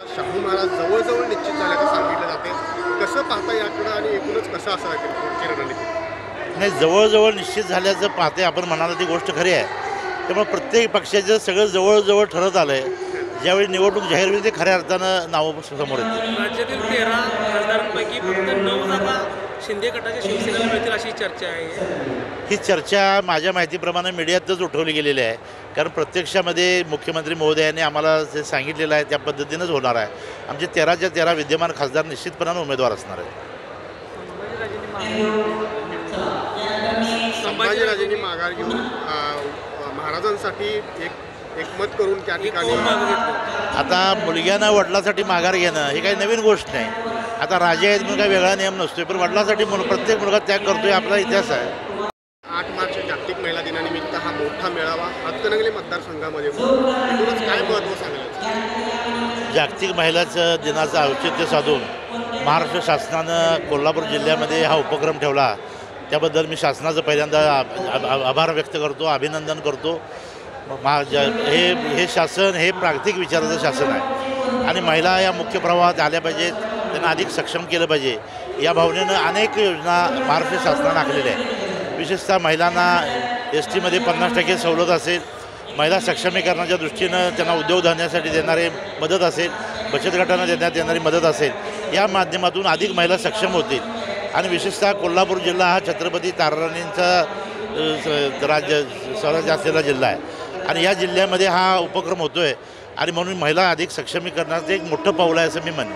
शाहू महाराज जवळजवळ निश्चित झाल्याचं सांगितलं जाते. कसं पाहता याकडं आणि एकूणच कसं असावं पुढची रणनीती? नाही, जवळजवळ निश्चित झाल्याचं पाहते आपण म्हणाला ती गोष्ट खरी आहे. त्यामुळे प्रत्येक पक्षाचं सगळं जवळजवळ ठरत आलं आहे. ज्यावेळी निवडणूक जाहीर होईल ते खऱ्या अर्थानं नावं समोर येतील. राज्यातील 13 खासदारांपैकी फक्त 9 जागा शिंदे गटाच्या शिवसेनेला मिळतील अशी चर्चा आहे. ही चर्चा माझ्या माहितीप्रमाणे मीडियातच उठवली गेलेली आहे. कारण प्रत्यक्षामध्ये मुख्यमंत्री महोदयांनी आम्हाला जे सांगितलेलं आहे त्या पद्धतीनंच होणार आहे. आमचे 13च्या 13 विद्यमान खासदार निश्चितपणानं उमेदवार असणार आहेत. संभाजीराजेंनी माघार घेऊन महाराजांसाठी एकमत करून त्या ठिकाणी आता मुलग्यानं वडिलांसाठी माघार घेणं ही काही नवीन गोष्ट नाही. आता राजे आहेत म्हणून काही वेगळा नियम नसतोय, पण वडिलांसाठी प्रत्येक मुलगा त्याग करतोय आपला इतिहास आहे. 8 मार्च जागतिक महिला दिनानिमित्त हा मोठा मेळावा हातकणंगले मतदारसंघामध्ये एकूणच काय महत्त्व सांगायचं? जागतिक महिलाचं दिनाचं औचित्य साधून महाराष्ट्र शासनानं कोल्हापूर जिल्ह्यामध्ये हा उपक्रम ठेवला. त्याबद्दल मी शासनाचं पहिल्यांदा आभार व्यक्त करतो, अभिनंदन करतो. हे शासन हे प्रांतिक विचाराचं शासन आहे आणि महिला या मुख्य प्रवाहात आल्या पाहिजेत, त्यांना अधिक सक्षम केलं पाहिजे या भावनेनं अनेक योजना महाराष्ट्र शासनानं आखलेल्या आहेत. विशेषतः महिलांना STमध्ये 50% सवलत असेल, महिला सक्षमीकरणाच्या दृष्टीनं त्यांना उद्योगधंद्यासाठी देणारे मदत असेल, बचत गटांना देण्यात येणारी मदत असेल, या माध्यमातून अधिक महिला सक्षम होतील. आणि विशेषतः कोल्हापूर जिल्हा हा छत्रपती ताराराणींचा स्वराज्य असलेला जिल्हा आहे आणि या जिल्ह्यामध्ये हा उपक्रम होतो आहे आणि म्हणून महिला अधिक सक्षमीकरणाचं एक मोठं पाऊल आहे असं मी म्हणेन.